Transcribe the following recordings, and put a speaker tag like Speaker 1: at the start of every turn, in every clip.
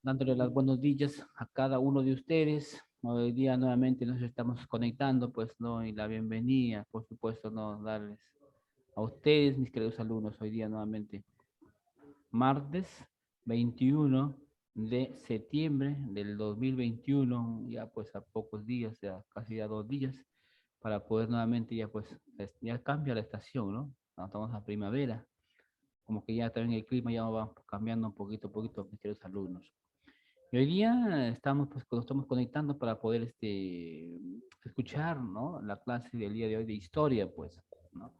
Speaker 1: dándole los buenos días a cada uno de ustedes. Hoy día nuevamente nos estamos conectando, pues, ¿no? Y la bienvenida, por supuesto, ¿no? Darles a ustedes, mis queridos alumnos, hoy día nuevamente, martes 21 de septiembre del 2021, ya pues a pocos días, ya casi ya 2 días, para poder nuevamente, ya pues, ya cambia la estación, ¿no? Estamos a primavera, como que ya también el clima ya va cambiando un poquito a poquito, mis queridos alumnos. Y hoy día estamos, pues, nos estamos conectando para poder escuchar, ¿no? La clase del día de hoy de historia, pues, ¿no?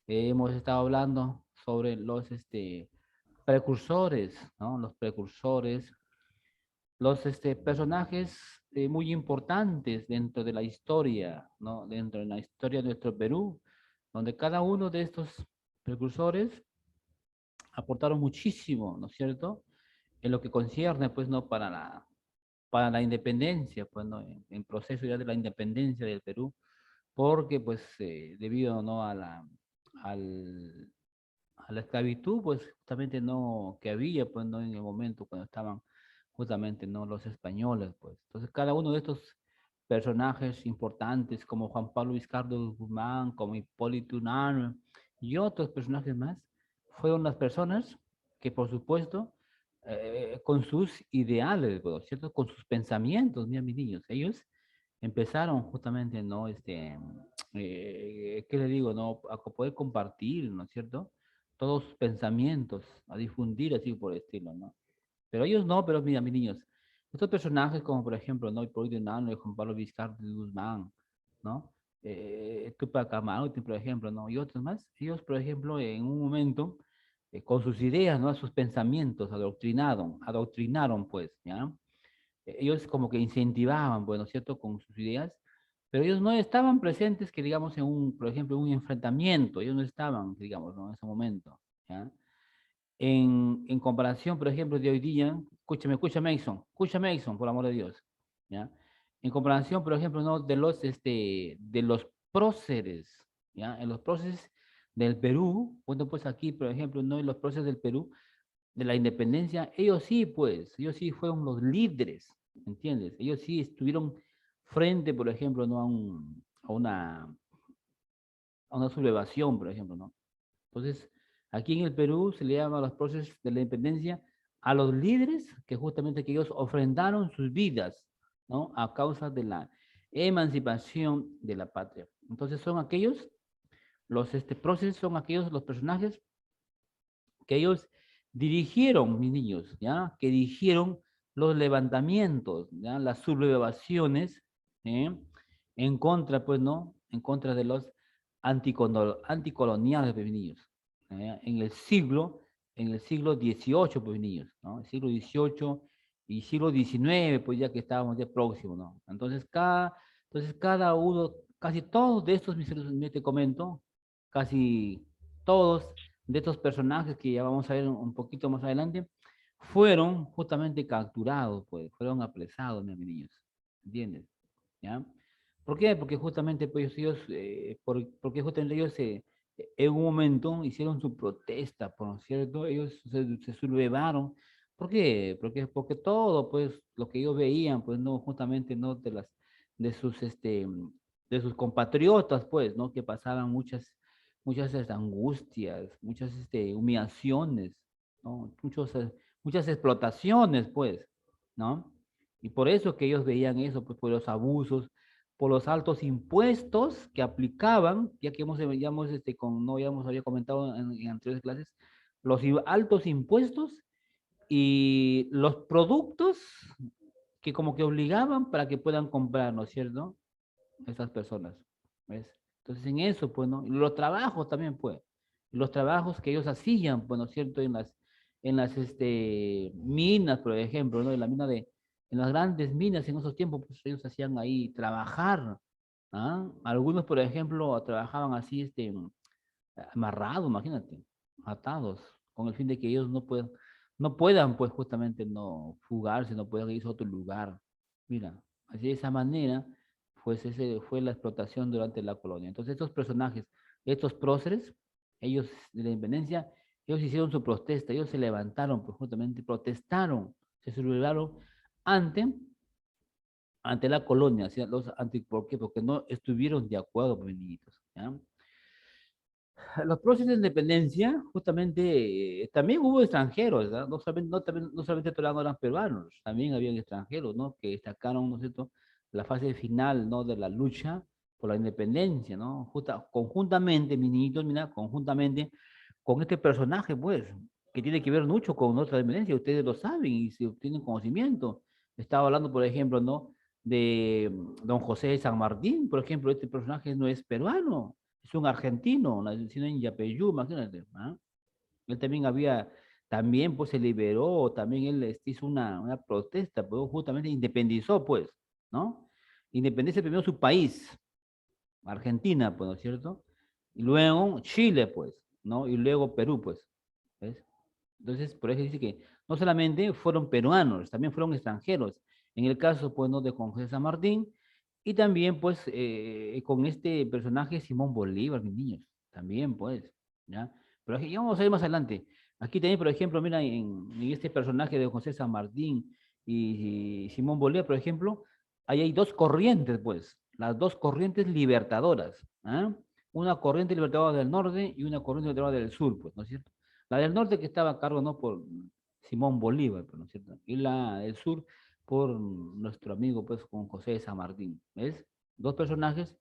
Speaker 1: Hemos estado hablando sobre los precursores, ¿no? Los precursores, los personajes muy importantes dentro de la historia, ¿no? Dentro de la historia de nuestro Perú, donde cada uno de estos precursores aportaron muchísimo, ¿no es cierto? En lo que concierne, pues, ¿no? Para la independencia, pues, ¿no? En proceso ya de la independencia del Perú, porque, pues, debido, ¿no? Al, a la esclavitud, pues, justamente, ¿no? Que había, pues, ¿no? En el momento cuando estaban justamente, ¿no? Los españoles, pues. Entonces, cada uno de estos personajes importantes, como Juan Pablo Vizcardo Guzmán, como Hipólito Unanue, y otros personajes más, fueron las personas que, por supuesto, con sus ideales, ¿no? ¿Cierto? Con sus pensamientos, mira, mis niños, ellos empezaron justamente, ¿no? ¿Qué le digo, no? A poder compartir, ¿no es cierto? Todos sus pensamientos, a difundir así por el estilo, ¿no? Pero ellos no, pero mira, mis niños, estos personajes como por ejemplo, ¿no? Hipólito Unanue, Juan Pablo Vizcarra de Guzmán, ¿no? Tupac Amaru, por ejemplo, ¿no? Y otros más, ellos, por ejemplo, en un momento, con sus ideas, ¿no? Sus pensamientos, adoctrinaron, pues, ¿ya? Ellos como que incentivaban, bueno, ¿cierto? Con sus ideas, pero ellos no estaban presentes, que digamos, en un, por ejemplo, un enfrentamiento, ellos no estaban, digamos, ¿no? En ese momento, ¿ya? En comparación, por ejemplo, de hoy día, escucha Mason, por amor de Dios, ¿ya? En comparación, por ejemplo, ¿no? De los próceres, ¿ya? En los próceres del Perú, bueno, pues aquí, por ejemplo, ¿no? En los próceres del Perú, de la independencia, ellos sí, pues, ellos sí fueron los líderes, ¿entiendes? Ellos sí estuvieron frente, por ejemplo, ¿no? A una sublevación, por ejemplo, ¿no? Entonces, aquí en el Perú se le llama a los procesos de la independencia a los líderes que justamente que ellos ofrendaron sus vidas, ¿no? A causa de la emancipación de la patria. Entonces son aquellos, próceres son aquellos, los personajes que ellos dirigieron, mis niños, ¿ya? Que dirigieron los levantamientos, ¿ya? Las sublevaciones, ¿eh? En contra, pues, ¿no? En contra de los anticoloniales, pues, mis niños. En el siglo XVIII, pues, mis niños, ¿no? El siglo XVIII y siglo XIX, pues, ya que estábamos ya próximos, ¿no? Entonces, cada uno, casi todos de estos, mis te comento, casi todos de estos personajes que ya vamos a ver un poquito más adelante, fueron justamente capturados, pues, fueron apresados, mis niños, ¿entiendes? ¿Ya? ¿Por qué? Porque justamente, pues, porque justamente ellos en un momento hicieron su protesta, ¿por cierto? Ellos se sublevaron. ¿Por qué? Porque todo, pues, lo que ellos veían, pues, no, justamente, no, de sus, de sus compatriotas, pues, ¿no? Que pasaban muchas angustias, muchas humillaciones, ¿no? Muchas explotaciones, pues, ¿no? Y por eso que ellos veían eso, pues por los abusos, por los altos impuestos que aplicaban, ya que no ya hemos había comentado en anteriores clases, los altos impuestos y los productos que como que obligaban para que puedan comprar, ¿no es cierto? Estas personas, ¿ves? Entonces en eso, pues, ¿no? Y los trabajos también, pues, los trabajos que ellos hacían, pues, ¿no es cierto? En las minas, por ejemplo, ¿no? En las grandes minas en esos tiempos, pues ellos hacían ahí trabajar, ¿ah? Algunos, por ejemplo, trabajaban así, amarrados, imagínate, atados, con el fin de que ellos no puedan, pues, justamente, no fugarse, no puedan irse a otro lugar. Mira, así de esa manera, pues ese fue la explotación durante la colonia. Entonces estos personajes, estos próceres, ellos de la independencia, ellos hicieron su protesta, ellos se levantaron, pues justamente protestaron, se sublevaron ante, ante la colonia, ¿sí? ¿Por qué? Porque no estuvieron de acuerdo, pues, niñitos, ¿ya? Los procesos de independencia, justamente, también hubo extranjeros, ¿verdad? No solamente todos eran peruanos, también habían extranjeros, ¿no? Que destacaron, ¿no es cierto?, la fase final, ¿no?, de la lucha por la independencia, ¿no? Conjuntamente, mis niñitos, mira, conjuntamente con este personaje, pues, que tiene que ver mucho con nuestra independencia, ustedes lo saben y si tienen conocimiento. Estaba hablando, por ejemplo, ¿no?, de don José de San Martín, por ejemplo, este personaje no es peruano, es un argentino, nacido en Yapeyú, imagínate, ¿ah? Él también también pues se liberó, también él hizo una protesta, pues justamente independizó, pues, ¿no? Independiza primero su país, Argentina, pues, ¿no es cierto? Y luego Chile, pues, ¿no? Y luego Perú, pues, ¿ves? Entonces, por eso dice que no solamente fueron peruanos, también fueron extranjeros. En el caso, pues, ¿no?, de Juan José San Martín, y también, pues, con este personaje Simón Bolívar, mis niños, también, pues, ¿ya? Pero aquí, ya vamos a ir más adelante. Aquí también, por ejemplo, mira, en este personaje de José San Martín y Simón Bolívar, por ejemplo, ahí hay dos corrientes, pues, las dos corrientes libertadoras, ¿ah? Una corriente libertadora del norte y una corriente libertadora del sur, pues, ¿no es cierto? La del norte que estaba a cargo, ¿no?, por Simón Bolívar, pues, ¿no es cierto? Y la del sur por nuestro amigo, pues, con José de San Martín, ¿ves? Dos personajes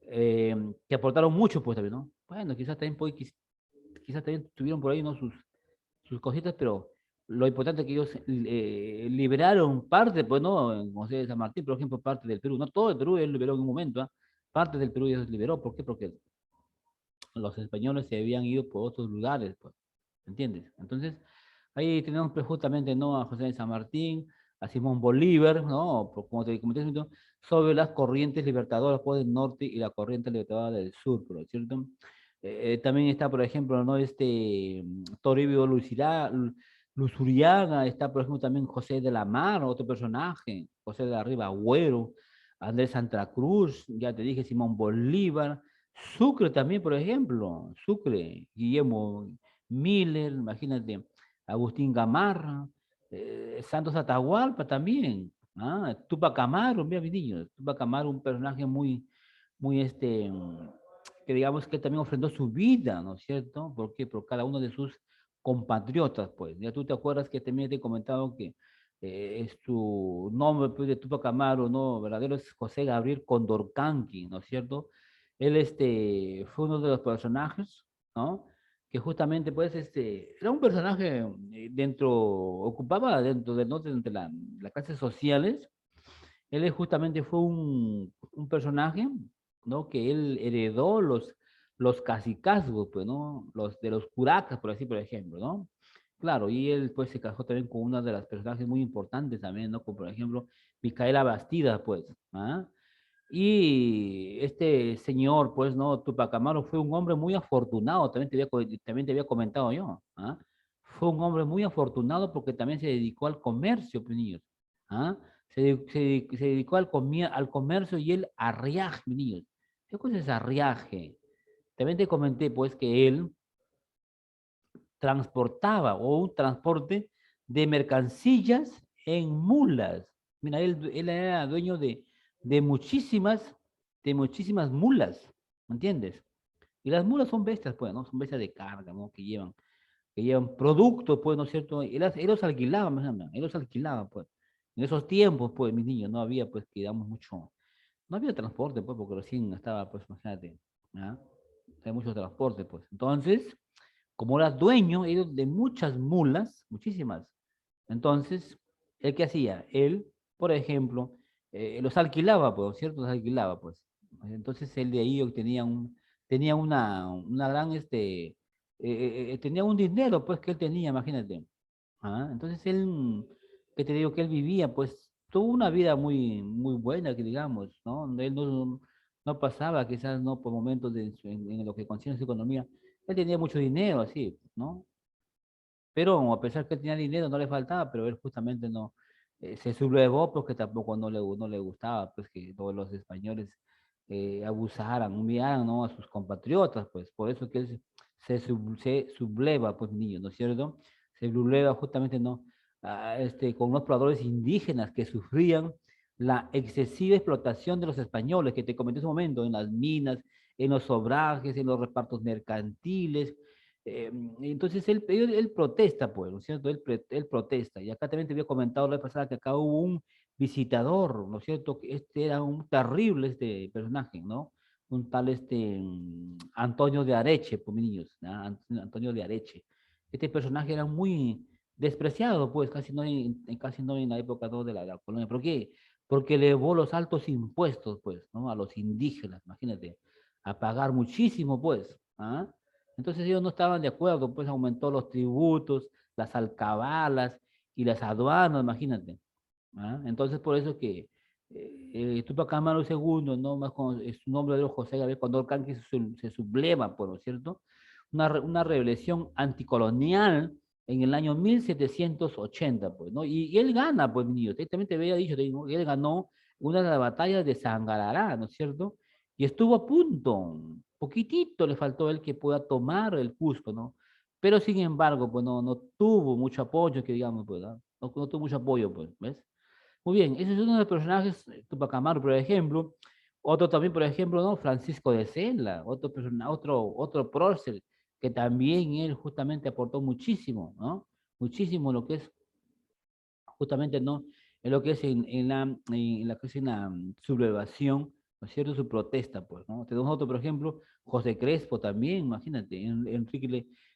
Speaker 1: eh, que aportaron mucho, pues, también, ¿no? Bueno, quizás también, pues, quizás también tuvieron por ahí, ¿no?, sus cositas, pero lo importante es que ellos liberaron parte, pues, ¿no? En José de San Martín, por ejemplo, parte del Perú, no todo el Perú él liberó en un momento, ¿ah? Parte del Perú ellos liberó, ¿por qué? Porque los españoles se habían ido por otros lugares, pues, ¿entiendes? Entonces, ahí tenemos pues, justamente, ¿no?, a José de San Martín, a Simón Bolívar, ¿no?, como te digo, sobre las corrientes libertadoras pues, del norte y la corriente libertadora del sur, ¿por cierto? También está, por ejemplo, ¿no?, Toribio Luzuriaga, está, por ejemplo, también José de la Mar, otro personaje, José de la Riva Agüero, Andrés Santa Cruz, ya te dije, Simón Bolívar, Sucre también, por ejemplo, Sucre, Guillermo Miller, imagínate, Agustín Gamarra, Santos Atahualpa también, ¿ah? Tupac Amaru, mira mis niños, Tupac Amaru, un personaje muy que digamos que también ofrendó su vida, ¿no es cierto? Porque por cada uno de sus compatriotas, pues. Ya tú te acuerdas que también te he comentado que es su nombre pues, de Tupac Amaru, ¿no? Verdadero es José Gabriel Condorcanqui, ¿no es cierto? Él fue uno de los personajes, ¿no?, que justamente, pues, era un personaje ocupaba dentro del norte, entre las clases sociales. Él justamente fue un personaje, ¿no?, que él heredó los cacicazgos, pues, ¿no?, de los curacas, por así, por ejemplo, ¿no? Claro, y él, pues, se casó también con una de las personajes muy importantes también, ¿no? Como, por ejemplo, Micaela Bastida, pues, ¿ah? Y este señor, pues, ¿no? Tupac Amaru fue un hombre muy afortunado, también te había comentado yo, ¿ah? Fue un hombre muy afortunado porque también se dedicó al comercio, pues, niños, ¿ah? Se dedicó al comercio y el arriaje, mis niños. ¿Qué cosa es arriaje? También te comenté, pues, que él transportaba o un transporte de mercancías en mulas. Mira, él era dueño de muchísimas, de muchísimas mulas, ¿me entiendes? Y las mulas son bestias, pues, ¿no? Son bestias de carga, ¿no? Que llevan productos, pues, ¿no es cierto? Él los alquilaba, él los alquilaba, pues. En esos tiempos, pues, mis niños, no había, pues, que digamos, no había transporte, pues, porque recién estaba, pues, imagínate, ¿ah? Hay mucho transporte, pues. Entonces, como era dueño ellos de muchas mulas, muchísimas, entonces, ¿él qué hacía? Él, por ejemplo, los alquilaba, pues, ¿cierto? Los alquilaba, pues. Entonces, él de ahí tenía una gran, tenía un dinero, pues, que él tenía, imagínate. Ah, entonces, que te digo que él vivía, pues, tuvo una vida muy, muy buena, que digamos, ¿no? Él no pasaba, quizás, no por momentos en lo que concierne su economía. Él tenía mucho dinero, así, ¿no? Pero a pesar que él tenía dinero, no le faltaba, pero él justamente no se sublevó porque tampoco no le gustaba pues que todos los españoles abusaran, humillaran, ¿no?, a sus compatriotas, pues por eso que él se subleva, pues niño, ¿no es cierto? Se subleva justamente, ¿no?, con unos pobladores indígenas que sufrían la excesiva explotación de los españoles, que te comenté en su momento, en las minas, en los obrajes, en los repartos mercantiles. Entonces él protesta, pues, ¿no es cierto? Él protesta. Y acá también te había comentado la vez pasada que acá hubo un visitador, ¿no es cierto? Que este era un terrible personaje, ¿no? Un tal Antonio de Areche, por mis niños, ¿no? Antonio de Areche. Este personaje era muy despreciado, pues, casi no en la época, ¿no?, de la colonia. ¿Por qué? Porque elevó los altos impuestos, pues, ¿no? A los indígenas, imagínate, a pagar muchísimo, pues, ¿ah? Entonces ellos no estaban de acuerdo, pues aumentó los tributos, las alcabalas y las aduanas, imagínate. ¿Ah? Entonces, por eso que Tupac Amaru II, ¿no? Más con su nombre de José Gabriel Condor Canqui se subleva, por lo cierto, una rebelión anticolonial en el año 1780, pues, ¿no? Y él gana, pues, mi niño, también te había dicho, él ganó una de las batallas de Sangarará, ¿no es cierto? Y estuvo a punto, poquitito le faltó a él que pueda tomar el Cusco, ¿no? Pero sin embargo, pues no tuvo mucho apoyo, que digamos, pues, no tuvo mucho apoyo, pues, ¿ves? Muy bien, ese es uno de los personajes, Tupac Amaru, por ejemplo. Otro también, por ejemplo, ¿no? Francisco de Sela, otro prócer, que también él justamente aportó muchísimo, ¿no? Muchísimo lo que es, justamente, ¿no? En lo que es en la sublevación, ¿no es cierto? Su protesta, pues, ¿no? Tenemos otro, por ejemplo, José Crespo también, imagínate,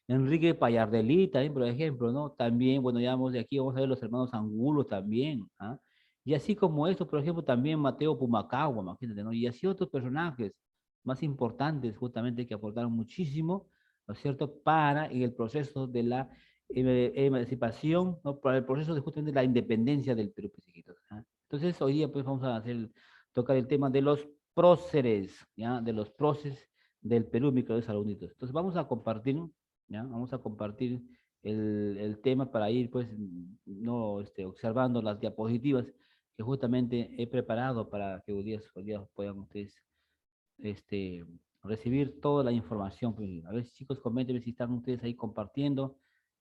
Speaker 1: Enrique Payardelí también, por ejemplo, ¿no? También, bueno, ya vamos de aquí, vamos a ver los hermanos Angulo también, ¿ah? Y así como esto, por ejemplo, también Mateo Pumacagua, imagínate, ¿no? Y así otros personajes más importantes, justamente, que aportaron muchísimo, ¿no es cierto?, para en el proceso de la emancipación, ¿no?, para el proceso de justamente la independencia del Perú, pues, hijitos, ¿ah? Entonces, hoy día, pues, vamos a tocar el tema de los próceres, ¿ya? De los próceres del Perú, mis queridos alumnitos. Entonces, vamos a compartir, ¿ya? Vamos a compartir el tema para ir, pues, no, observando las diapositivas que justamente he preparado para que hoy día puedan ustedes, este, recibir toda la información, pues. A ver, chicos, coméntenme si están ustedes ahí compartiendo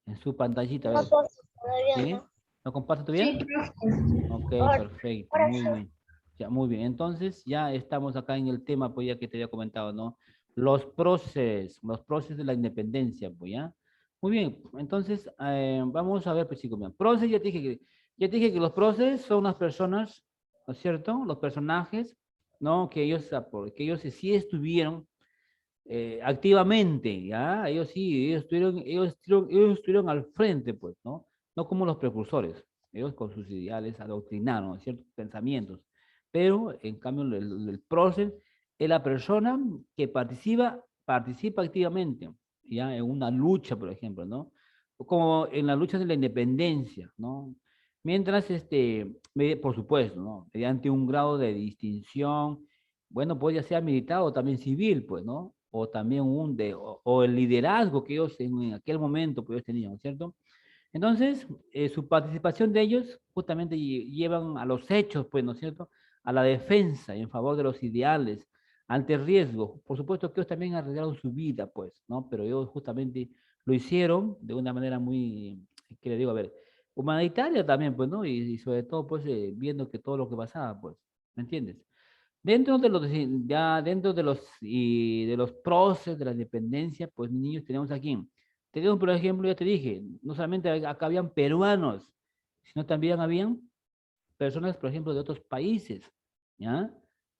Speaker 1: en su pantallita. A
Speaker 2: No,
Speaker 1: ver,
Speaker 2: profe, todavía
Speaker 1: ¿sí?
Speaker 2: no.
Speaker 1: ¿Lo comparten todavía?
Speaker 2: Sí, profe.
Speaker 1: Ok,
Speaker 2: Ahora,
Speaker 1: perfecto,
Speaker 2: ahora
Speaker 1: muy
Speaker 2: sí.
Speaker 1: bien. Ya, muy bien. Entonces, ya estamos acá en el tema, pues, ya que te había comentado, ¿no? Los próceres de la independencia, pues, ¿ya? Muy bien. Entonces, vamos a ver, pues, chicos, bien. Próceres, ya te dije que los próceres son las personas, ¿no es cierto? Los personajes, ¿no? Que ellos sí estuvieron activamente, ¿ya? Ellos sí, ellos estuvieron al frente, pues, ¿no? No como los precursores. Ellos con sus ideales adoctrinaron ciertos pensamientos. Pero, en cambio, el prócer es la persona que participa activamente, ¿ya? En una lucha, por ejemplo, ¿no? Como en las luchas de la independencia, ¿no? Mientras, por supuesto, ¿no? Mediante un grado de distinción, bueno, pues ya sea militar o también civil, pues, ¿no? O también o el liderazgo que ellos en aquel momento, pues, ellos tenían, ¿cierto? Entonces, su participación de ellos justamente llevan a los hechos, pues, ¿no es cierto? A la defensa en favor de los ideales, ante el riesgo. Por supuesto que ellos también arriesgaron su vida, pues, ¿no? Pero ellos justamente lo hicieron de una manera muy, ¿qué le digo? A ver, humanitaria también, pues, ¿no? Y sobre todo, pues, viendo que todo lo que pasaba, pues, ¿me entiendes? Dentro de los procesos de la independencia, pues, niños, tenemos aquí. Tenemos, por ejemplo, ya te dije, no solamente acá habían peruanos, sino también habían personas, por ejemplo, de otros países, ¿ya?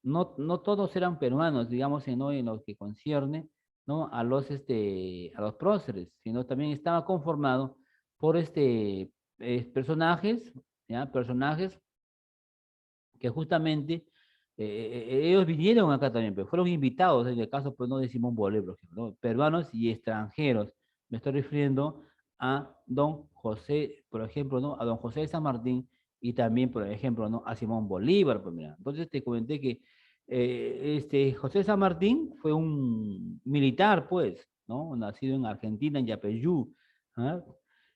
Speaker 1: No todos eran peruanos, digamos, ¿no?, en lo que concierne, ¿no?, a los próceres, sino también estaba conformado por personajes, ¿ya? Personajes que justamente ellos vinieron acá también, pero fueron invitados, en el caso, pues, no, de Simón Bolívar, por ejemplo, ¿no? Peruanos y extranjeros. Me estoy refiriendo a don José, por ejemplo, ¿no? A don José de San Martín y también, por ejemplo, ¿no?, a Simón Bolívar, pues, mira. Entonces te comenté que José de San Martín fue un militar, pues, ¿no? Nacido en Argentina, en Yapeyú, ¿ah?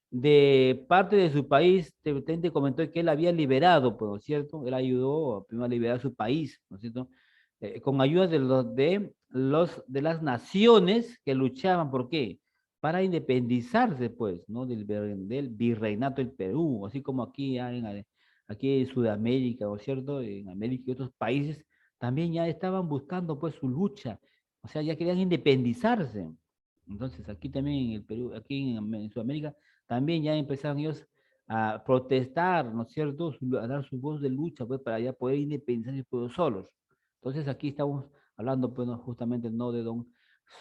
Speaker 1: De parte de su país, te comentó que él había liberado, pues, ¿no es cierto? Él ayudó primero a liberar su país, ¿no es cierto? Con ayuda de las naciones que luchaban, ¿por qué? para independizarse, pues, ¿no? Del virreinato del Perú, así como aquí, aquí en Sudamérica, ¿no es cierto? En América y otros países también ya estaban buscando, pues, su lucha, o sea, ya querían independizarse. Entonces, aquí también en el Perú, aquí en Sudamérica, también ya empezaron ellos a protestar, ¿no es cierto? A dar su voz de lucha, pues, para ya poder independizarse pues, solos. Entonces, aquí estamos hablando, pues, ¿no? Justamente, ¿no? De don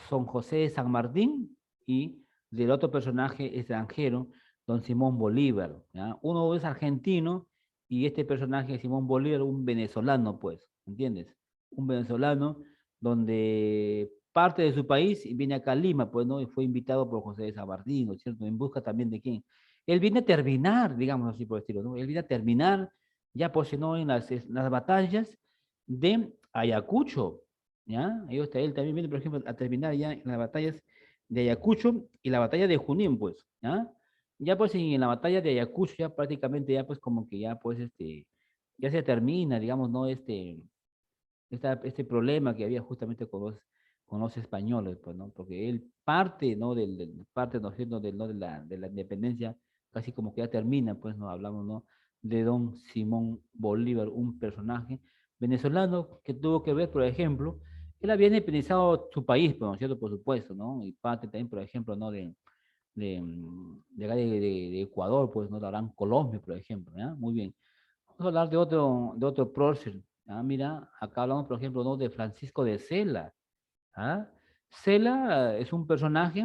Speaker 1: Son José de San Martín, y del otro personaje extranjero, don Simón Bolívar. ¿Ya? Uno es argentino y este personaje, Simón Bolívar, un venezolano, pues, ¿entiendes? Un venezolano donde parte de su país viene acá a Lima, pues, ¿no? Y fue invitado por José de San Martín, ¿no es cierto? En busca también de quién. Él viene a terminar, digamos así por el estilo, ¿no? Él viene a terminar, ya pues, ¿no? En las batallas de Ayacucho, ¿ya? Él también viene, por ejemplo, a terminar ya en las batallas de Ayacucho y la batalla de Junín, pues, ¿ya? Ya pues en la batalla de Ayacucho ya prácticamente ya pues como que ya pues ya se termina, digamos, ¿no? Este problema que había justamente con los españoles, pues, ¿no? Porque él parte, ¿no? Parte, ¿no es cierto? ¿No? De la independencia, casi como que ya termina, pues, ¿no? Hablamos, ¿no? De don Simón Bolívar, un personaje venezolano que tuvo que ver, por ejemplo, él había independizado su país, pues, ¿no es cierto? Por supuesto, ¿no? Y parte también, por ejemplo, ¿no? De, acá de Ecuador, pues, ¿no? De Gran Colombia, por ejemplo, ¿ya? Muy bien. Vamos a hablar de otro prócer. Ah, mira, acá hablamos, por ejemplo, ¿no? De Francisco de Sela. ¿Ah? Sela es un personaje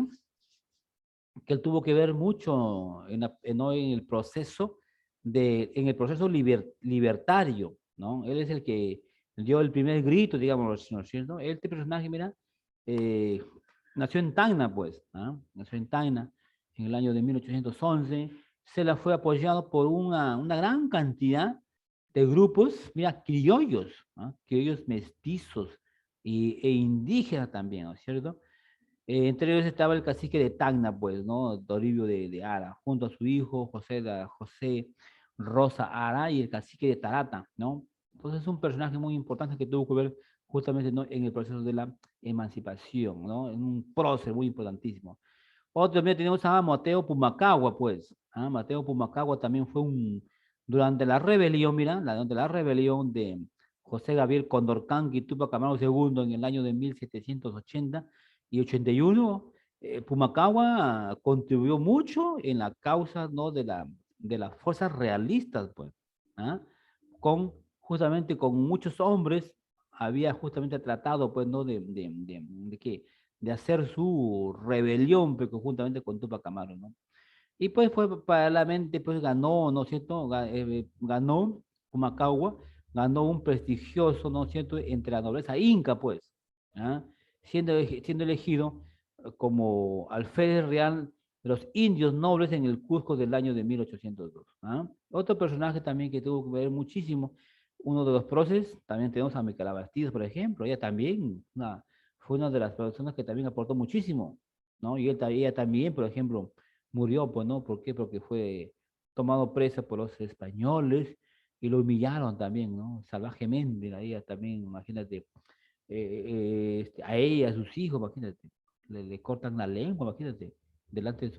Speaker 1: que él tuvo que ver mucho ¿no? en el proceso en el proceso libertario, ¿no? Él es el que dio el primer grito, digamos, ¿no es cierto? Este personaje, mira, eh, nació en Tacna, pues, ¿ah? Nació en Tacna en el año de 1811. Sela fue apoyado por una gran cantidad de grupos, mira, criollos, ¿ah? Criollos mestizos e indígenas también, ¿no es cierto? Entre ellos estaba el cacique de Tacna, pues, ¿no? Toribio de Ara, junto a su hijo José Rosa Ara y el cacique de Tarata, ¿no? Entonces es un personaje muy importante que tuvo que ver justamente, ¿no? En el proceso de la emancipación, ¿no? En un prócer muy importantísimo. Otro también tenemos a Mateo Pumacagua, pues. ¿Ah? Mateo Pumacagua también fue durante la rebelión, mira, durante la rebelión de José Gabriel Condorcanqui y Tupac Amaru II en el año de 1780 y 81, Pumacagua contribuyó mucho en la causa, ¿no? de las fuerzas realistas, pues. ¿Ah? Justamente con muchos hombres había justamente tratado, pues, ¿no? De qué de hacer su rebelión, pero conjuntamente con Tupac Amaru, ¿no? Y pues fue paralelamente, pues ganó, ¿no es cierto? Ganó Humacagua, ganó un prestigioso, ¿no es cierto?, entre la nobleza inca, pues, ¿ah? Siendo elegido como alférez real de los indios nobles en el Cusco del año de 1802. ¿Ah? Otro personaje también que tuvo que ver muchísimo, uno de los próceres, también tenemos a Micaela Bastidas, por ejemplo, ella también fue una de las personas que también aportó muchísimo, ¿no? Y ella también, por ejemplo, murió, pues, ¿no? ¿Por qué? Porque fue tomado presa por los españoles y lo humillaron también, ¿no? Salvajemente, a ella también, imagínate, a ella, a sus hijos, imagínate, le cortan la lengua, imagínate, delante de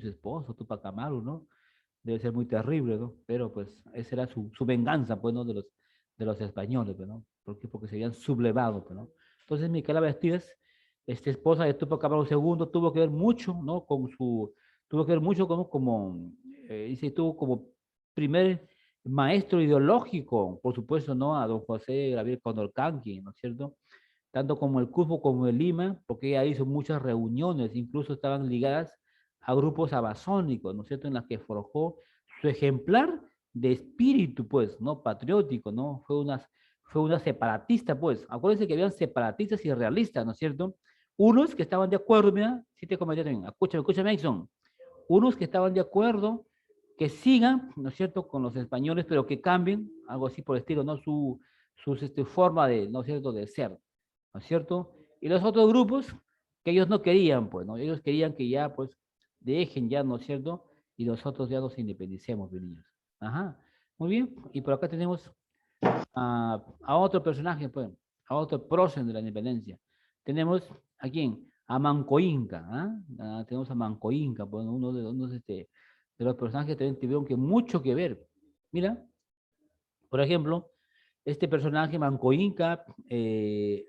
Speaker 1: su esposo, Tupac Amaru, ¿no? Debe ser muy terrible, ¿no? Pero pues esa era su venganza, pues, ¿no? De los españoles, pues, ¿no? ¿Por qué? Porque se habían sublevado, pues, ¿no? Entonces, Micaela Bastidas, esposa de Tupac Amaru II, tuvo que ver mucho, ¿no? Tuvo que ver mucho dice, tuvo como primer maestro ideológico, por supuesto, ¿no? A don José Gabriel Condorcanqui, ¿no es cierto? Tanto como el Cusco como el Lima, porque ella hizo muchas reuniones, incluso estaban ligadas a grupos abasónicos, ¿no es cierto?, en las que forjó su ejemplar de espíritu, pues, ¿no? Patriótico, ¿no? Fue una separatista, pues. Acuérdense que habían separatistas y realistas, ¿no es cierto? Unos que estaban de acuerdo, mira, sí te comenté también, escúchame, Exxon. Unos que estaban de acuerdo que sigan, ¿no es cierto?, con los españoles, pero que cambien, algo así por el estilo, ¿no? Forma de, ¿no es cierto?, de ser, ¿no es cierto? Y los otros grupos que ellos no querían, pues, ¿no? Ellos querían que ya, pues, dejen ya, ¿no es cierto? Y nosotros ya nos independicemos, mis niños. Ajá. Muy bien. Y por acá tenemos a otro personaje, pues, a otro prócer de la independencia. Tenemos, ¿a quién? a Manco Inca, ¿ah? Tenemos a Manco Inca, pues, de los personajes que también tuvieron que mucho que ver. Mira, por ejemplo, este personaje Manco Inca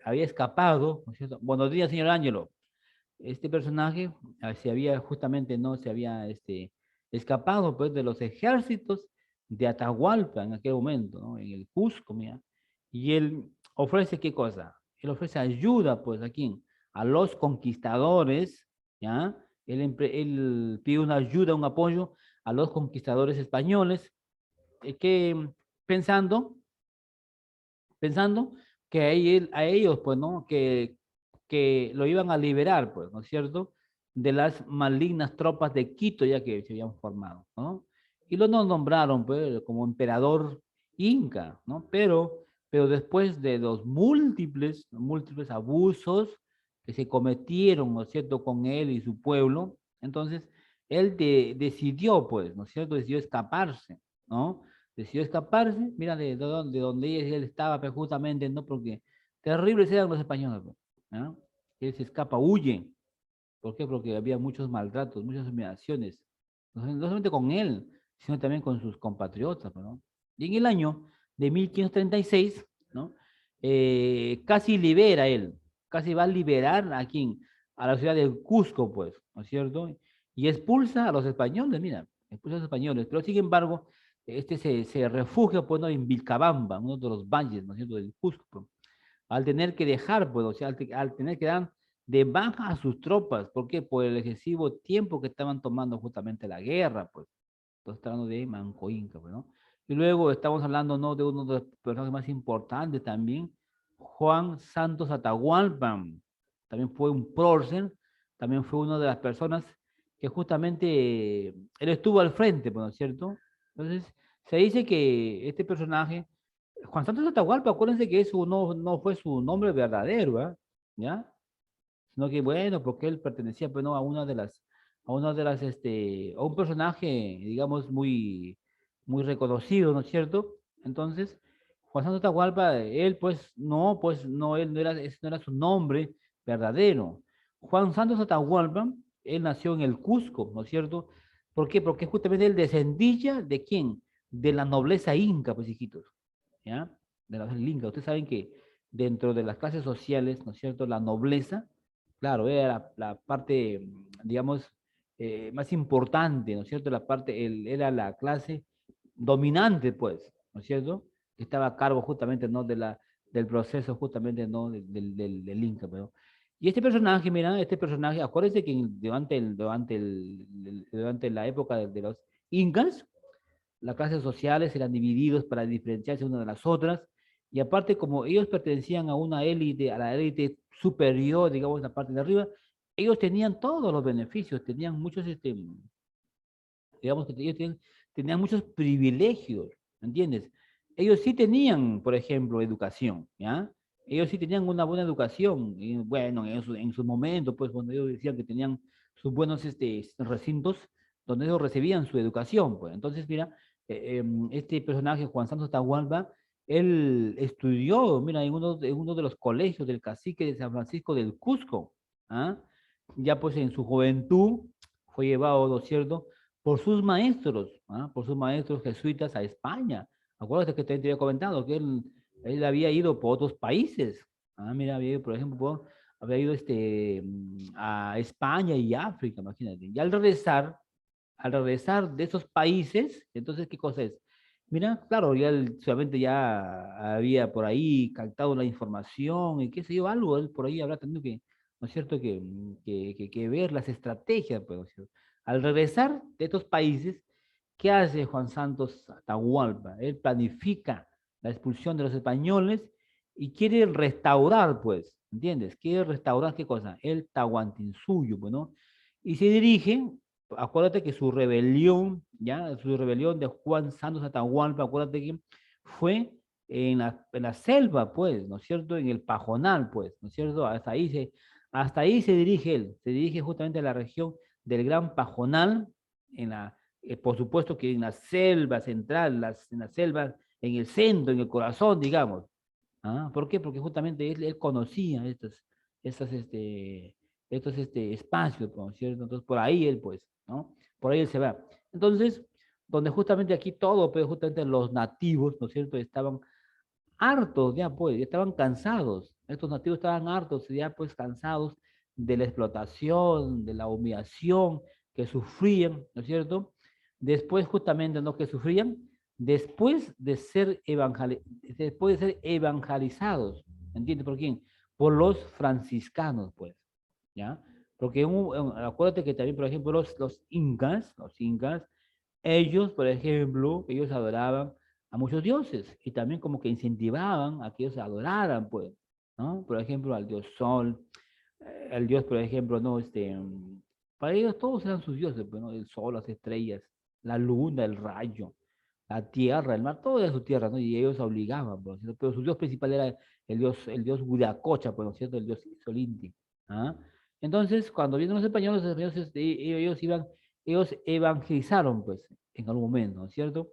Speaker 1: había escapado, ¿no es cierto? Buenos días, señor Ángelo. Este personaje se había justamente, ¿no? Se había escapado pues de los ejércitos de Atahualpa en aquel momento, ¿no? En el Cusco, mira. Y él ofrece qué cosa? Él ofrece ayuda, pues, ¿a quién? A los conquistadores, ¿ya? Él pide una ayuda, un apoyo a los conquistadores españoles, que pensando, pensando que a ellos, pues, ¿no? Que lo iban a liberar, pues, ¿no es cierto? De las malignas tropas de Quito ya que se habían formado, ¿no? Y lo nombraron, pues, como emperador inca, ¿no? Pero después de los múltiples abusos que se cometieron, ¿no es cierto?, con él y su pueblo, entonces él decidió, pues, ¿no es cierto?, decidió escaparse, ¿no? Decidió escaparse, mira, de donde él estaba, pues, justamente, ¿no? Porque terribles eran los españoles, pues, ¿no? Él se escapa, huye. ¿Por qué? Porque había muchos maltratos, muchas humillaciones, no solamente con él, sino también con sus compatriotas, pues, ¿no? Y en el año de 1536, ¿no? Casi libera él, casi va a liberar a quién, a la ciudad de Cusco, pues, ¿no es cierto? Y expulsa a los españoles, mira, expulsa a los españoles, pero sin embargo, se refugia, pues, ¿no? En Vilcabamba, uno de los valles, ¿no es cierto?, del Cusco, pues, al tener que dejar, pues, o sea, al tener que dar de baja a sus tropas. ¿Por qué? Por el excesivo tiempo que estaban tomando justamente la guerra, pues. Entonces, estamos hablando de Manco Inca, pues, ¿no? Y luego estamos hablando, ¿no?, de uno de los personajes más importantes también, Juan Santos Atahualpa. También fue un prócer, también fue una de las personas que justamente él estuvo al frente, pues, ¿no es cierto? Entonces, se dice que este personaje Juan Santos Atahualpa, acuérdense que eso no fue su nombre verdadero, ¿ah? ¿Ya? Sino que, bueno, porque él pertenecía, pues, ¿no?, a un personaje, digamos, muy reconocido, ¿no es cierto? Entonces, Juan Santos Atahualpa, él, pues, no, él no era, ese no era su nombre verdadero. Juan Santos Atahualpa, él nació en el Cusco, ¿no es cierto? ¿Por qué? Porque justamente él descendía ¿de quién? De la nobleza inca, pues, hijitos. ¿Ya? De la Inca. Ustedes saben que dentro de las clases sociales, ¿no es cierto?, la nobleza, claro, era la parte, digamos, más importante, ¿no es cierto?, era la clase dominante, pues, ¿no es cierto?, que estaba a cargo justamente, ¿no?, del proceso, justamente, ¿no?, del Inca, pero. Y este personaje, mira, acuérdense que durante la época de los Incas, las clases sociales eran divididos para diferenciarse unas de las otras, y aparte como ellos pertenecían a una élite, a la élite superior, digamos, la parte de arriba, ellos tenían todos los beneficios, tenían muchos, digamos que ellos tenían muchos privilegios, ¿entiendes? Ellos sí tenían, por ejemplo, educación, ¿ya? Ellos sí tenían una buena educación, y bueno, en su momento, pues cuando ellos decían que tenían sus buenos recintos donde ellos recibían su educación, pues. Entonces, mira, este personaje, Juan Santos Tahualpa, él estudió, mira, en uno de los colegios del cacique de San Francisco del Cusco, ¿ah? Ya pues en su juventud fue llevado, ¿no es cierto?, por sus maestros, ¿ah? Por sus maestros jesuitas a España. Acuérdate que te había comentado que él había ido por otros países. Mira, había ido, por ejemplo, había ido a España y África, imagínate. Y al regresar de esos países, entonces, ¿qué cosa es? Mira, claro, ya él solamente ya había por ahí captado la información y qué sé yo, algo, él por ahí habrá tenido que, ¿no es cierto?, que ver las estrategias, pues, ¿no es cierto? Al regresar de estos países, ¿qué hace Juan Santos Atahualpa? Él planifica la expulsión de los españoles y quiere restaurar, pues, ¿entiendes? Quiere restaurar, ¿qué cosa? El Tahuantinsuyo, pues, ¿no? Y se dirige, acuérdate que su rebelión, ya, su rebelión de Juan Santos Atahualpa, acuérdate que fue en la selva, pues, ¿no es cierto? En el Pajonal, pues, ¿no es cierto? Hasta ahí se dirige él, se dirige justamente a la región del Gran Pajonal, por supuesto que en la selva central, en la selva, en el centro, en el corazón, digamos. ¿Por qué? Porque justamente él conocía estas espacios, ¿no es cierto? Entonces, por ahí él, pues, ¿no? Por ahí él se va. Entonces, donde justamente aquí todo, pero justamente los nativos, ¿no es cierto?, estaban hartos ya, pues, ya estaban cansados. Estos nativos estaban hartos, ya pues cansados de la explotación, de la humillación que sufrían, ¿no es cierto? Después justamente, ¿no? Que sufrían después de ser, después de ser evangelizados, ¿entiendes por quién? Por los franciscanos, pues, ¿ya? Porque acuérdate que también, por ejemplo, los incas, ellos, por ejemplo, ellos adoraban a muchos dioses y también como que incentivaban a que ellos adoraran, pues, ¿no? Por ejemplo, al dios Sol, el dios, por ejemplo, ¿no? Para ellos todos eran sus dioses, pues, ¿no? El sol, las estrellas, la luna, el rayo, la tierra, el mar, todo era su tierra, ¿no? Y ellos obligaban, pues, ¿no? Pero su dios principal era el dios Huiracocha, pues, ¿no es cierto? El dios Solinti, ¿ah? Entonces, cuando vienen los españoles, ellos evangelizaron, pues, en algún momento, ¿no es cierto?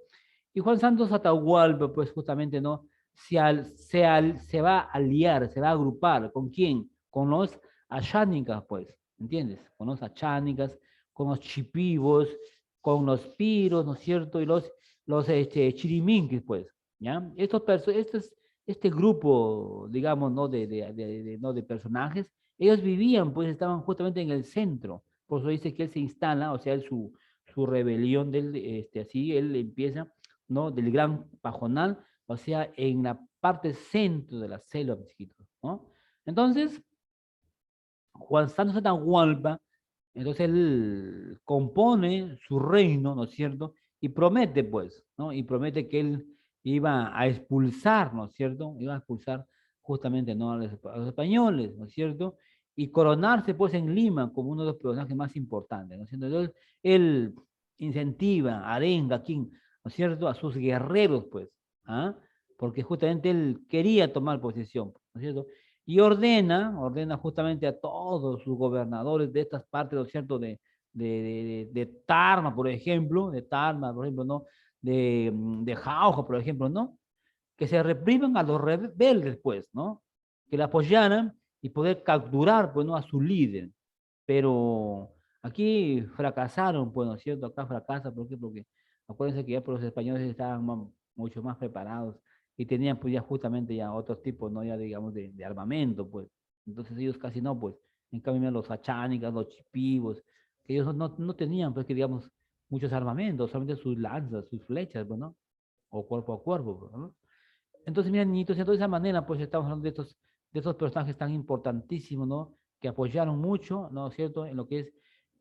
Speaker 1: Y Juan Santos Atahualpa, pues, justamente, ¿no? Se va a aliar, se va a agrupar, ¿con quién? Con los achánicas, pues, ¿entiendes? Con los achánicas, con los chipivos, con los piros, ¿no es cierto? Y los chiriminquis, pues, ¿ya? Este grupo, digamos, ¿no? ¿no? de personajes, ellos vivían, pues, estaban justamente en el centro. Por eso dice que él se instala, o sea, su rebelión así, él empieza, ¿no? Del Gran Pajonal, o sea, en la parte centro de la selva, mis chiquitos, ¿no? Entonces, Juan Santos Atahualpa, entonces él compone su reino, ¿no es cierto? Y promete, pues, ¿no? Y promete que él iba a expulsar, ¿no es cierto? Iba a expulsar justamente, ¿no? A los españoles, ¿no es cierto? Y coronarse, pues, en Lima como uno de los personajes más importantes, ¿no es cierto? Entonces, él incentiva, arenga, ¿no es cierto? A sus guerreros, pues, ¿ah? Porque justamente él quería tomar posesión, ¿no es cierto? Y ordena justamente a todos sus gobernadores de estas partes, ¿no es cierto?, de Tarma, por ejemplo, ¿no? De Jauja, por ejemplo, ¿no? Que se repriman a los rebeldes, pues, ¿no? Que la apoyaran y poder capturar, pues, ¿no? A su líder. Pero aquí fracasaron, pues, ¿no es cierto? Acá fracasa, ¿por qué? Porque acuérdense que ya por los españoles estaban mucho más preparados y tenían pues ya justamente ya otros tipos, ¿no? Ya digamos de armamento, pues. Entonces ellos casi no, pues. En cambio, mira, los achánicas, los chipivos, que ellos no tenían, pues, que digamos, muchos armamentos, solamente sus lanzas, sus flechas, pues, ¿no? O cuerpo a cuerpo, pues, ¿no? Entonces, mira, niñitos, entonces de esa manera, pues, estamos hablando de estos personajes tan importantísimos, ¿no? Que apoyaron mucho, ¿no es cierto?, en lo que es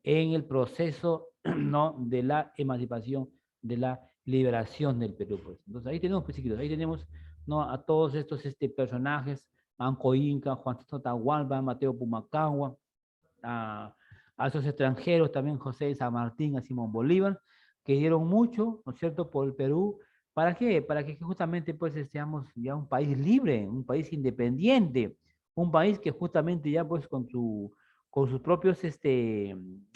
Speaker 1: en el proceso, ¿no? De la emancipación, de la liberación del Perú, pues. Entonces, ahí tenemos, pues, chiquitos, ahí tenemos, ¿no? A todos estos personajes, Manco Inca, Juan Atahualpa, Mateo Pumacagua, a, a esos extranjeros también, José de San Martín, a Simón Bolívar, que dieron mucho, ¿no es cierto?, por el Perú. ¿Para qué? Para que justamente pues seamos ya un país libre, un país independiente, un país que justamente ya pues con sus propios,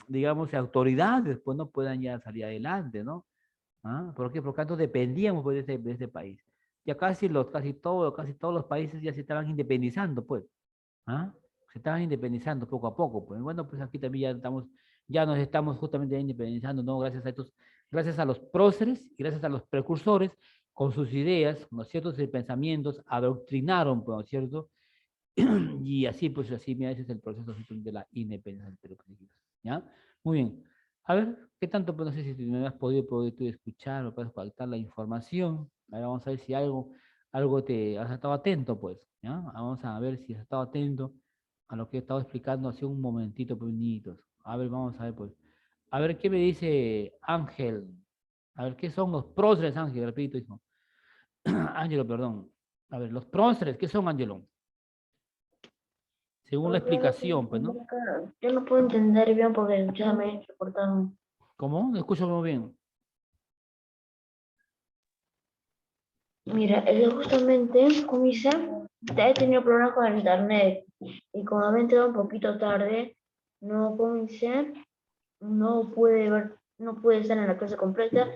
Speaker 1: digamos, autoridades, pues no puedan ya salir adelante, ¿no? ¿Ah? ¿Por qué? Porque tanto dependíamos pues, de este país. Ya casi todos los países ya se estaban independizando, pues. ¿Ah? Se estaban independizando poco a poco. Pues bueno, pues aquí también ya nos estamos justamente independizando, ¿no? Gracias a los próceres y gracias a los precursores, con sus ideas, ¿no es cierto?, sus pensamientos, adoctrinaron, pues, ¿no es cierto? Y así, pues así, mira, ese es el proceso de la independencia del Perú, pues, ¿ya? Muy bien. A ver, ¿qué tanto, pues no sé si me has podido tú escuchar o puedes faltar la información? Ahora vamos a ver si algo te has estado atento, pues, ¿ya? Vamos a ver si has estado atento a lo que he estado explicando hace un momentito, pues, niñitos. A ver, vamos a ver, pues. A ver, ¿qué me dice Ángel? A ver, ¿qué son los próceres, Ángel? Repito, hijo. Ángelo, perdón. A ver, los próceres, ¿qué son, Ángelo? Según la explicación, pues, ¿no?
Speaker 2: Yo no puedo entender bien porque ya me he reportado.
Speaker 1: ¿Cómo? No escucho muy bien.
Speaker 2: Mira, justamente, como dice, he tenido problemas con el internet y como me he entrado un poquito tarde, no, como dice, no pude ver, no pude estar en la clase completa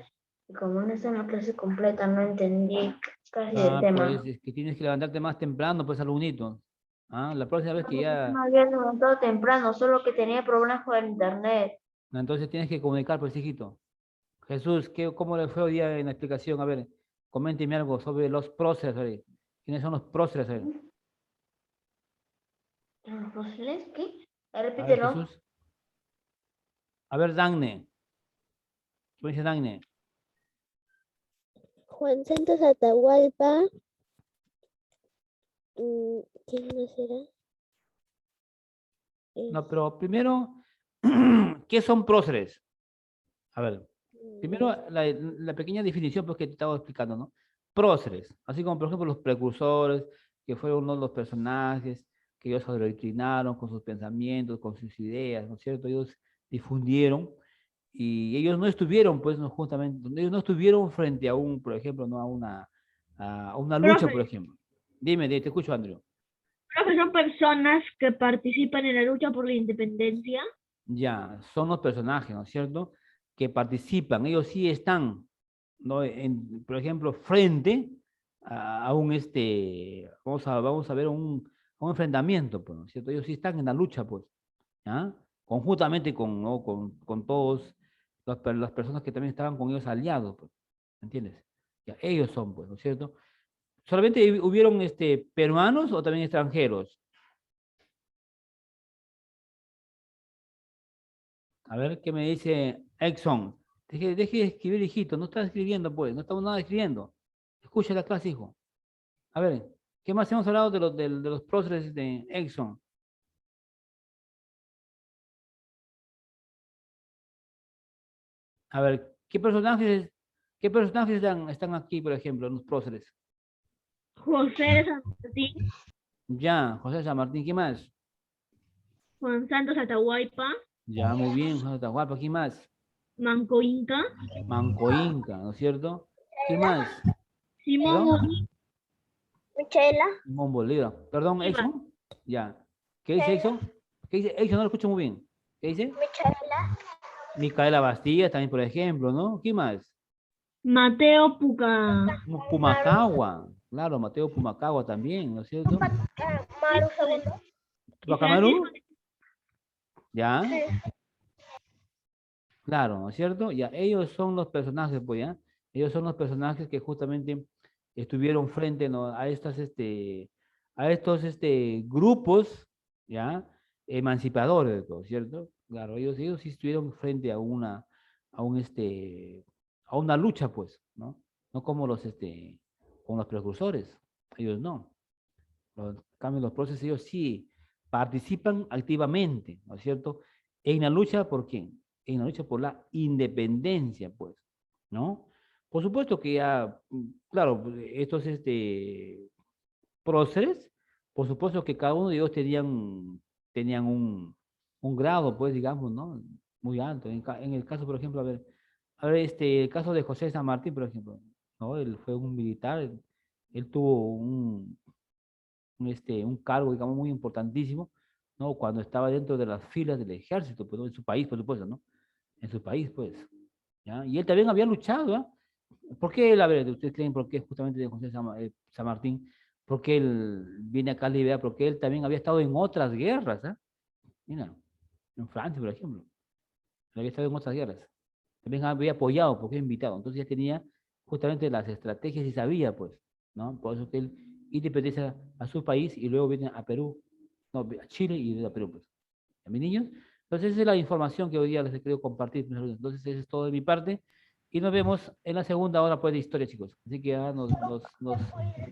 Speaker 2: y como no está en la clase completa no entendí casi el
Speaker 1: Ah,
Speaker 2: tema.
Speaker 1: pues es que tienes que levantarte más temprano, pues, alumnito. Ah, la próxima vez que ya,
Speaker 2: Me había levantado temprano, solo que tenía problemas con el internet.
Speaker 1: entonces tienes que comunicar, pues, hijito. Jesús, ¿cómo le fue hoy día en la explicación? A ver, coménteme algo sobre los próceres. A ver. ¿Quiénes son los próceres? A ver,
Speaker 2: ¿Los qué?
Speaker 1: a ver,
Speaker 2: Repítelo.
Speaker 1: Jesús. A ver, Dagne. ¿Qué me dice Dagne?
Speaker 3: Juan Santos Atahualpa. ¿Quién más era?
Speaker 1: No, pero primero, ¿qué son próceres? A ver, primero la pequeña definición pues, que te estaba explicando, ¿no? Próceres, así como por ejemplo los precursores, que fueron uno de los personajes que ellos adoctrinaron con sus pensamientos, con sus ideas, ¿no es cierto? Ellos difundieron y ellos no estuvieron, pues, no, justamente, ellos no estuvieron frente a un, por ejemplo, no a una lucha, por
Speaker 4: Profe,
Speaker 1: ejemplo. Dime, te escucho, Andrew.
Speaker 4: profe, son personas que participan en la lucha por la independencia.
Speaker 1: Ya, son los personajes, ¿no es cierto? Que participan, ellos sí están, ¿no? Por ejemplo, frente a un, vamos a ver un enfrentamiento, pues, ¿no es cierto? Ellos sí están en la lucha, pues, ¿ya? Conjuntamente con, ¿no? con todos las personas que también estaban con ellos aliados, pues, ¿entiendes? Ya, ellos son, pues, ¿no es cierto? ¿Solamente hubieron, peruanos o también extranjeros? A ver, ¿qué me dice Exxon? Deje de escribir, hijito. No está escribiendo, pues. No estamos nada escribiendo. Escucha la clase, hijo. A ver, ¿qué más hemos hablado de los próceres de Exxon? A ver, qué personajes están aquí, por ejemplo, en los próceres?
Speaker 4: José de San Martín,
Speaker 1: Ya, José San Martín, ¿qué más?
Speaker 4: Juan Santos Atahualpa,
Speaker 1: Ya, muy bien, José Atahualpa, ¿qué más?
Speaker 4: Manco Inca,
Speaker 1: Manco Inca, ¿no es cierto? ¿Quién más?
Speaker 4: Simón
Speaker 1: ¿Perdón?
Speaker 4: Bolívar.
Speaker 3: Michela.
Speaker 1: Simón Bolívar. ¿Perdón, Exxon? Ya. ¿Qué dice Exxon? ¿Qué dice Exxon? No lo escucho muy bien. ¿Qué dice?
Speaker 3: Michela.
Speaker 1: Micaela Bastilla también, por ejemplo, ¿no? ¿Qué más?
Speaker 4: Mateo Puca,
Speaker 1: Pumacagua, claro, Mateo Pumacagua también, ¿no es cierto?
Speaker 3: Maru segundo.
Speaker 1: Tupac
Speaker 4: y
Speaker 1: Amaru,
Speaker 4: Francisco
Speaker 1: ya,
Speaker 3: Sí.
Speaker 1: claro, ¿no es cierto? Ya, ellos son los personajes, pues, ¿ya? Ellos son los personajes que justamente estuvieron frente, ¿no? a estos, grupos, ¿ya? Emancipadores, ¿no es cierto? Claro, ellos sí estuvieron frente a una lucha, pues, ¿no? No como como los precursores, ellos no. En cambio, los procesos ellos sí participan activamente, ¿no es cierto? En la lucha por quién? En la lucha por la independencia, pues, ¿no? Por supuesto que ya, claro, pues, estos próceres, por supuesto que cada uno de ellos tenían un grado, pues, digamos, ¿no? Muy alto. En el caso, por ejemplo, el caso de José San Martín, por ejemplo, ¿no? Él fue un militar, él tuvo un cargo, digamos, muy importantísimo, ¿no? Cuando estaba dentro de las filas del ejército, pues, ¿no? En su país, por supuesto, ¿no? En su país, pues, ¿ya? Y él también había luchado, ¿ah? ¿Por qué él, a ver, ustedes creen por qué justamente de José San Martín, por qué él viene acá a Libia? Porque él también había estado en otras guerras, ¿ah? Mira, en Francia, por ejemplo, él había estado en otras guerras. También había apoyado, porque era invitado. Entonces ya tenía justamente las estrategias y sabía, pues, ¿no? Por eso que él independiza a su país y luego viene a Perú, no, a Chile y luego a Perú, pues. ¿A mis niños? Entonces esa es la información que hoy día les he querido compartir. Entonces eso es todo de mi parte. Y nos vemos en la segunda hora, pues, de historia, chicos. Así que ya nos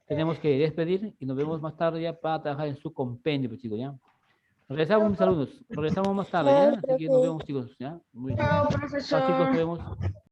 Speaker 1: tenemos que despedir y nos vemos más tarde ya para trabajar en su compendio, pues, chicos, ¿ya? Regresamos, mis alumnos. Regresamos más tarde, ¿ya?
Speaker 3: Chao,
Speaker 1: Así que nos
Speaker 3: profe.
Speaker 1: vemos, chicos, ¿ya? Muy bien.
Speaker 2: Chao,
Speaker 1: Chao, chicos,
Speaker 2: profesor.
Speaker 1: nos vemos.